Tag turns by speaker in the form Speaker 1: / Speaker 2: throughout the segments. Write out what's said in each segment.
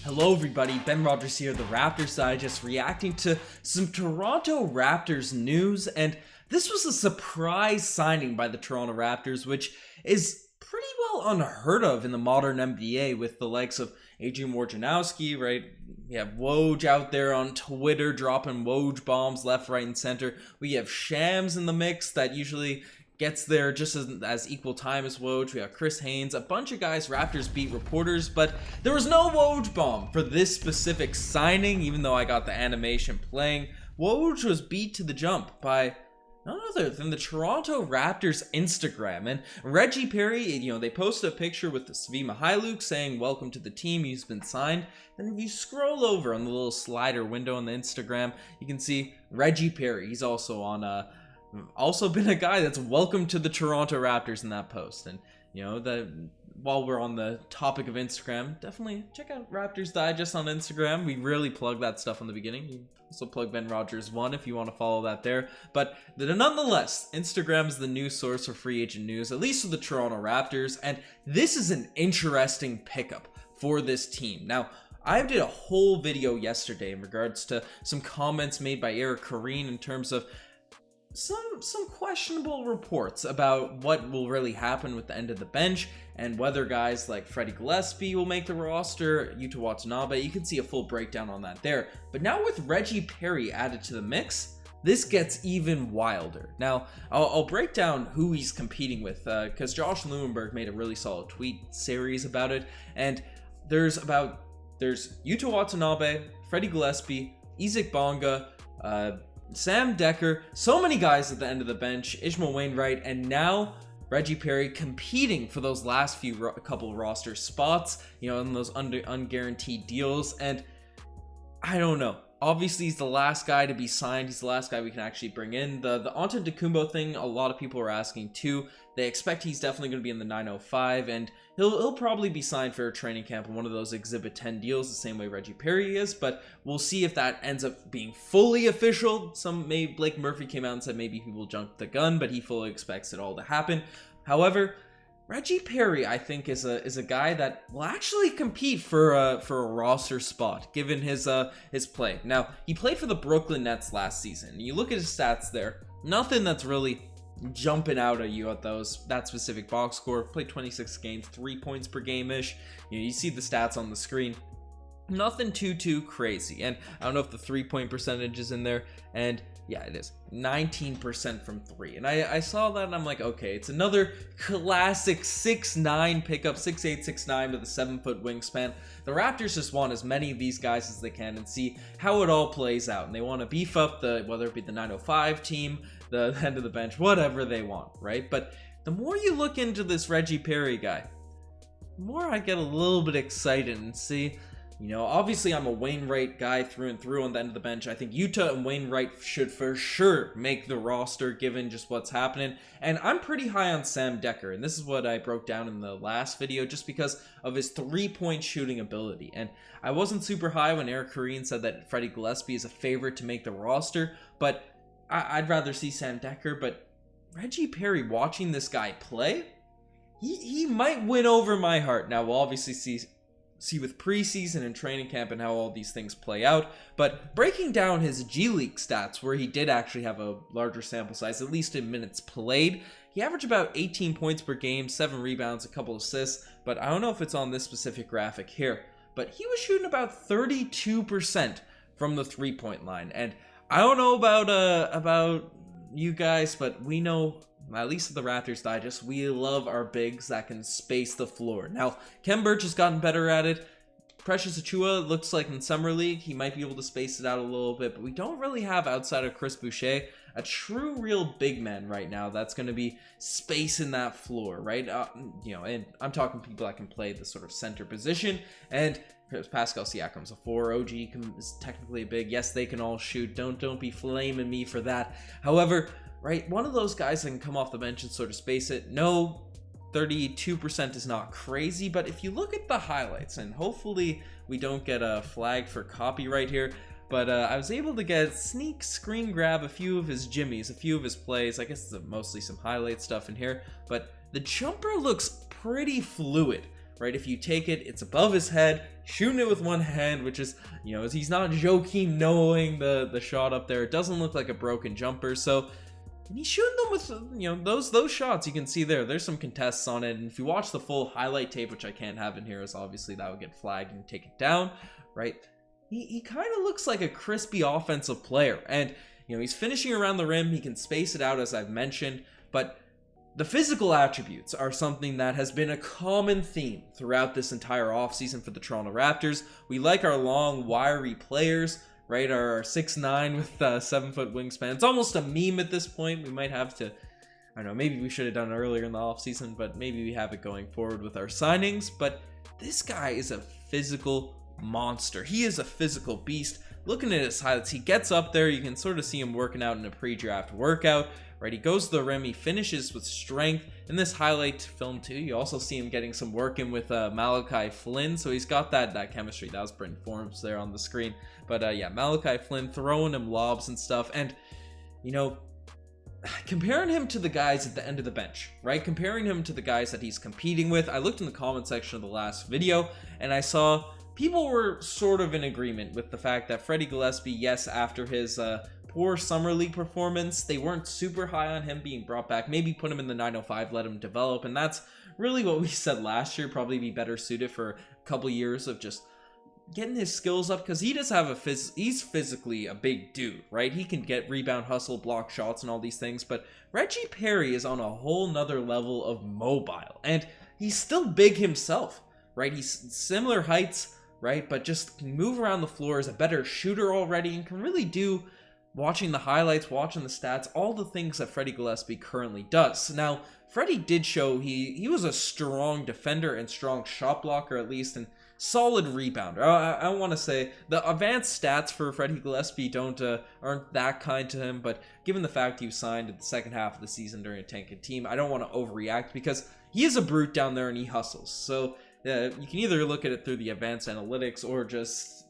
Speaker 1: Hello everybody, Ben Rogers here, the Raptors Digest, reacting to some Toronto Raptors news, and this was a surprise signing by the Toronto Raptors, which is pretty well unheard of in the modern NBA with the likes of Adrian Wojnarowski, right? We have Woj out there on Twitter dropping Woj bombs left, right, and center. We have Shams in the mix that usually gets there just as equal time as Woj. We have Chris Haynes, a bunch of guys, Raptors beat reporters, but there was no Woj bomb for this specific signing, even though I got the animation playing. Woj was beat to the jump by none other than the Toronto Raptors Instagram. And Reggie Perry, they posted a picture with the Svi Mykhailiuk saying, "Welcome to the team, he's been signed." Then if you scroll over on the little slider window on the Instagram, you can see Reggie Perry. He's also been a guy that's welcome to the Toronto Raptors in that post. And while we're on the topic of Instagram, definitely check out Raptors Digest on Instagram. We really plug that stuff in the beginning. You also plug Ben Rogers 1 if you want to follow that there. But nonetheless, Instagram is the news source for free agent news, at least for the Toronto Raptors. And this is an interesting pickup for this team. Now, I did a whole video yesterday in regards to some comments made by Eric Kareen in terms of some questionable reports about what will really happen with the end of the bench and whether guys like Freddie Gillespie will make the roster, Yuta Watanabe. You can see a full breakdown on that there. But now with Reggie Perry added to the mix, this gets even wilder. Now, I'll break down who he's competing with because Josh Lewenberg made a really solid tweet series about it. And there's Yuta Watanabe, Freddie Gillespie, Isaac Bonga, Sam Dekker, so many guys at the end of the bench, Ishmael Wainwright, and now Reggie Perry competing for those last couple roster spots, in those unguaranteed deals. And I don't know. Obviously, he's the last guy to be signed. He's the last guy we can actually bring in. The Antetokounmpo thing, a lot of people are asking too. They expect he's definitely going to be in the 905, and he'll probably be signed for a training camp in one of those Exhibit 10 deals, the same way Reggie Perry is. But we'll see if that ends up being fully official. Blake Murphy came out and said maybe he will jump the gun, but he fully expects it all to happen. However, Reggie Perry, I think, is a guy that will actually compete for a roster spot, given his play. Now, he played for the Brooklyn Nets last season. You look at his stats there, nothing that's really jumping out at you at that specific box score. Played 26 games, 3 points per game-ish. You see the stats on the screen. Nothing too crazy. And I don't know if the 3-point percentage is in there. And yeah, it is 19% from 3. And I saw that and I'm like, okay, it's another classic 6'9" pickup, 6'8", 6'9" with a 7-foot wingspan. The Raptors just want as many of these guys as they can and see how it all plays out. And they want to beef up whether it be the 905 team, the end of the bench, whatever they want, right? But the more you look into this Reggie Perry guy, the more I get a little bit excited and see. Obviously I'm a Wainwright guy through and through on the end of the bench. I think Yuta and Wainwright should for sure make the roster given just what's happening. And I'm pretty high on Sam Dekker. And this is what I broke down in the last video just because of his 3-point shooting ability. And I wasn't super high when Eric Kareen said that Freddie Gillespie is a favorite to make the roster. But I'd rather see Sam Dekker. But Reggie Perry, watching this guy play, he might win over my heart. Now we'll obviously see with preseason and training camp and how all these things play out. But breaking down his G League stats, where he did actually have a larger sample size, at least in minutes played, he averaged about 18 points per game, 7 rebounds, a couple assists, but I don't know if it's on this specific graphic here. But he was shooting about 32% from the 3-point line. And I don't know about you guys, but we know, at least at the Raptors Digest, we love our bigs that can space the floor. Now, Khem Birch has gotten better at it. Precious Achiuwa looks like in Summer League, he might be able to space it out a little bit, but we don't really have, outside of Chris Boucher, a true real big man right now that's going to be spacing that floor, right? And I'm talking people that can play the sort of center position, and Pascal Siakam's a 4, OG is technically a big. Yes, they can all shoot. Don't be flaming me for that. However, right, one of those guys that can come off the bench and sort of space it. No, 32% is not crazy, but if you look at the highlights, and hopefully we don't get a flag for copyright here, but I was able to sneak screen grab a few of his jimmies, a few of his plays. I guess it's mostly some highlight stuff in here, but the jumper looks pretty fluid right? If you take it, it's above his head, shooting it with one hand, which is, he's not Joakim knowing the shot up there. It doesn't look like a broken jumper, so he's shooting them with, those shots you can see there. There's some contests on it, and if you watch the full highlight tape, which I can't have in here, as obviously that would get flagged and take it down, right? He kind of looks like a crispy offensive player, and he's finishing around the rim. He can space it out, as I've mentioned, but the physical attributes are something that has been a common theme throughout this entire offseason for the Toronto Raptors. We like our long, wiry players, right? Our 6'9" with 7-foot wingspan. It's almost a meme at this point. We might have to, I don't know, maybe we should have done it earlier in the offseason, but maybe we have it going forward with our signings. But this guy is a physical monster. He is a physical beast. Looking at his highlights, he gets up there. You can sort of see him working out in a pre-draft workout, right? He goes to the rim. He finishes with strength. In this highlight film too, you also see him getting some work in with Malachi Flynn. So he's got that chemistry. That was Brent Forbes there on the screen. But yeah, Malachi Flynn throwing him lobs and stuff. And, comparing him to the guys at the end of the bench, right? Comparing him to the guys that he's competing with. I looked in the comment section of the last video and I saw people were sort of in agreement with the fact that Freddie Gillespie, yes, after his poor summer league performance, they weren't super high on him being brought back. Maybe put him in the 905, let him develop, and that's really what we said last year. Probably be better suited for a couple years of just getting his skills up, because he does have he's physically a big dude, right? He can get rebound, hustle, block shots, and all these things, but Reggie Perry is on a whole nother level of mobile, and he's still big himself, right? He's similar heights, right? But just can move around the floor, is a better shooter already, and can really do, watching the highlights, watching the stats, all the things that Freddie Gillespie currently does. Now, Freddie did show he was a strong defender and strong shot blocker, at least, and solid rebounder. I want to say the advanced stats for Freddie Gillespie aren't that kind to him, but given the fact he was signed in the second half of the season during a tanking team, I don't want to overreact, because he is a brute down there and he hustles. So you can either look at it through the advanced analytics or just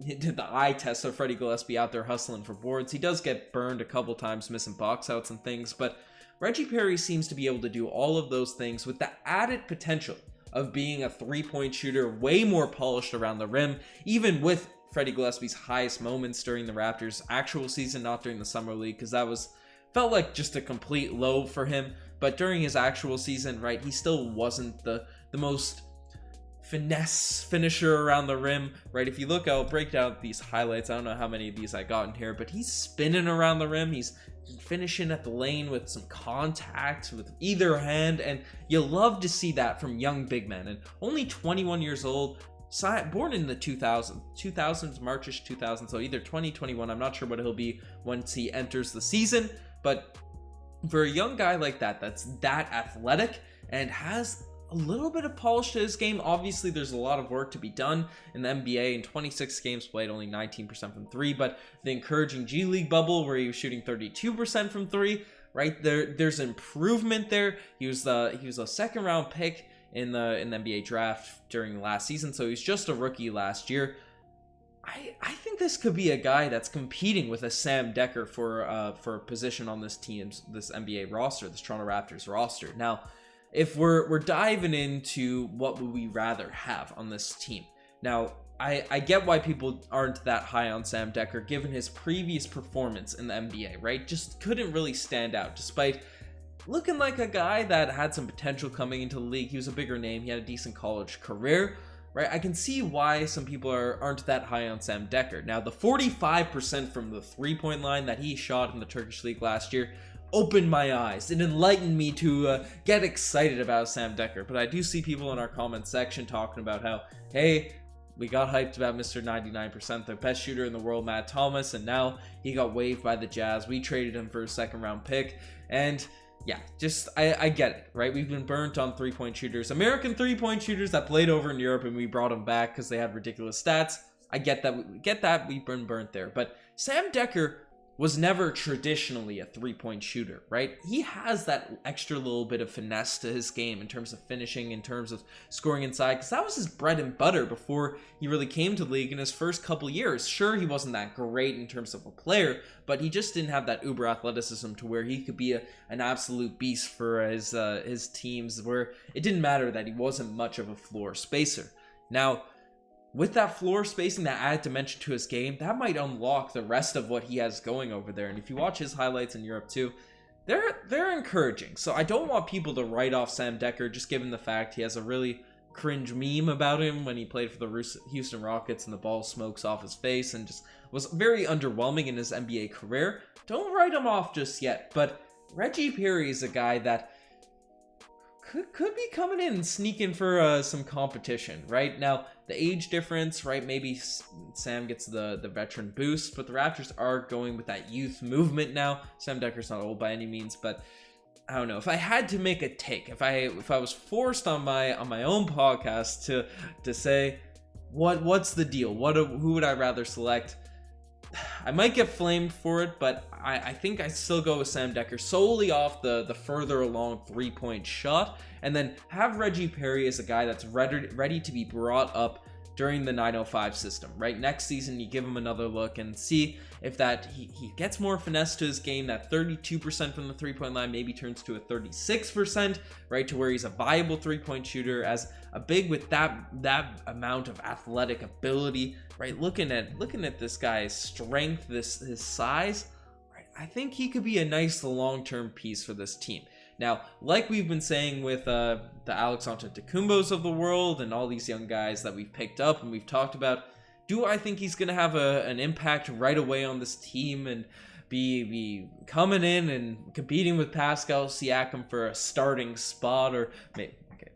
Speaker 1: did the eye test of Freddie Gillespie out there hustling for boards. He does get burned a couple times, missing box outs and things, but Reggie Perry seems to be able to do all of those things with the added potential of being a three-point shooter, way more polished around the rim, even with Freddie Gillespie's highest moments during the Raptors' actual season, not during the summer league, because that felt like just a complete low for him. But during his actual season, right, he still wasn't the most finesse finisher around the rim, right? If you look, I'll break down these highlights. I don't know how many of these I got in here, but he's spinning around the rim. He's finishing at the lane with some contact with either hand, and you love to see that from young big men. And only 21 years old, born in the 2000s, Marchish 2000, so either 2021, I'm not sure what he'll be once he enters the season, but for a young guy like that's that athletic and has a little bit of polish to his game. Obviously, there's a lot of work to be done in the NBA. In 26 games played, only 19% from three, but the encouraging G League bubble where he was shooting 32% from three, right? There's improvement there. He was a second round pick in the NBA draft during last season, so he's just a rookie last year. I think this could be a guy that's competing with a Sam Dekker for a position on this NBA roster, this Toronto Raptors roster. Now, if we're diving into what would we rather have on this team. Now, I get why people aren't that high on Sam Dekker given his previous performance in the NBA, right? Just couldn't really stand out despite looking like a guy that had some potential coming into the league. He was a bigger name. He had a decent college career, right? I can see why some people aren't that high on Sam Dekker. Now, the 45% from the three-point line that he shot in the Turkish league last year opened my eyes. It enlightened me to get excited about Sam Dekker. But I do see people in our comment section talking about how, hey, we got hyped about Mr. 99%, the best shooter in the world, Matt Thomas, and now he got waived by the Jazz. We traded him for a second-round pick, and yeah, just I get it, right? We've been burnt on three-point shooters, American three-point shooters that played over in Europe, and we brought them back because they had ridiculous stats. I get that. We've been burnt there. But Sam Dekker was never traditionally a three-point shooter, right? He has that extra little bit of finesse to his game in terms of finishing, in terms of scoring inside, because that was his bread and butter before he really came to the league in his first couple years. Sure, he wasn't that great in terms of a player, but he just didn't have that uber athleticism to where he could be an absolute beast for his teams, where it didn't matter that he wasn't much of a floor spacer. Now, with that floor spacing, that added dimension to his game, that might unlock the rest of what he has going over there. And if you watch his highlights in Europe too, they're encouraging. So I don't want people to write off Sam Dekker just given the fact he has a really cringe meme about him when he played for the Houston Rockets and the ball smokes off his face and just was very underwhelming in his NBA career. Don't write him off just yet. But Reggie Perry is a guy that could be coming in and sneaking for some competition. Right now, the age difference, right? Maybe Sam gets the veteran boost, but the Raptors are going with that youth movement now. Sam Dekker's not old by any means, but I don't know. If I had to make a take, if I was forced on my own podcast to say what's the deal, who would I rather select? I might get flamed for it, but I think I still go with Sam Dekker solely off the further along three-point shot, and then have Reggie Perry as a guy that's ready to be brought up during the 905 system, right? Next season, you give him another look and see if that he gets more finesse to his game. That 32% from the three-point line maybe turns to a 36%, right? To where he's a viable three-point shooter as a big with that amount of athletic ability, right? Looking at this guy's strength, his size, right? I think he could be a nice long-term piece for this team. Now, like we've been saying with the Alex Antetokounmpos of the world and all these young guys that we've picked up and we've talked about, do I think he's going to have an impact right away on this team and be coming in and competing with Pascal Siakam for a starting spot? Or maybe, okay,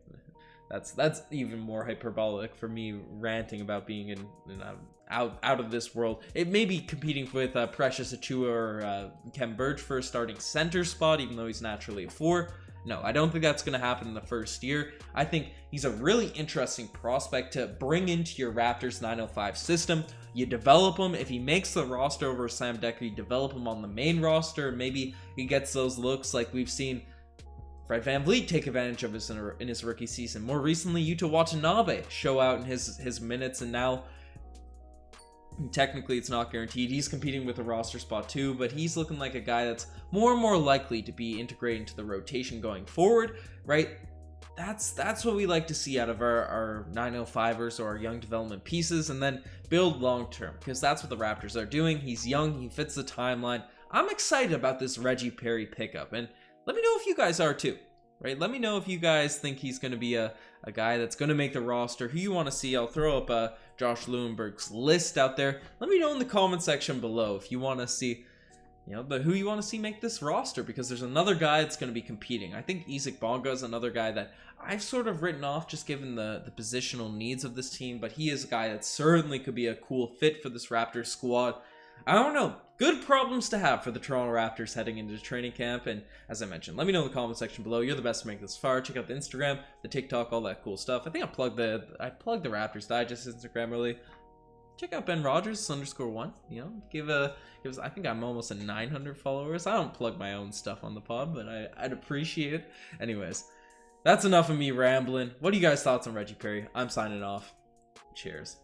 Speaker 1: that's even more hyperbolic for me ranting about being in out of this world. It may be competing with Precious Achiuwa or Kem Birch for a starting center spot, even though he's naturally a 4. No, I don't think that's going to happen in the first year. I think he's a really interesting prospect to bring into your Raptors 905 system. You develop him. If he makes the roster over Sam Dekker, you develop him on the main roster. Maybe he gets those looks like we've seen Fred VanVleet take advantage of in his rookie season. More recently, Yuta Watanabe show out in his minutes, and now technically it's not guaranteed. He's competing with a roster spot too, but he's looking like a guy that's more and more likely to be integrated into the rotation going forward, right? That's what we like to see out of our 905ers or our young development pieces, and then build long term, because that's what the Raptors are doing. He's young, he fits the timeline. I'm excited about this Reggie Perry pickup, and let me know if you guys are too, right? Let me know if you guys think he's going to be a guy that's going to make the roster, who you want to see. I'll throw up Josh Lewenberg's list out there. Let me know in the comment section below if you want to see, who you want to see make this roster, because there's another guy that's going to be competing. I think Isaac Bonga is another guy that I've sort of written off just given the positional needs of this team, but he is a guy that certainly could be a cool fit for this Raptors squad. I don't know. Good problems to have for the Toronto Raptors heading into training camp. And as I mentioned, let me know in the comment section below. You're the best to make this far. Check out the Instagram, the TikTok, all that cool stuff. I think I plugged the Raptors Digest Instagram early. Check out Ben Rogers _1. Give us. I think I'm almost at 900 followers. I don't plug my own stuff on the pod, but I'd appreciate it. Anyways, that's enough of me rambling. What are you guys' thoughts on Reggie Perry? I'm signing off. Cheers.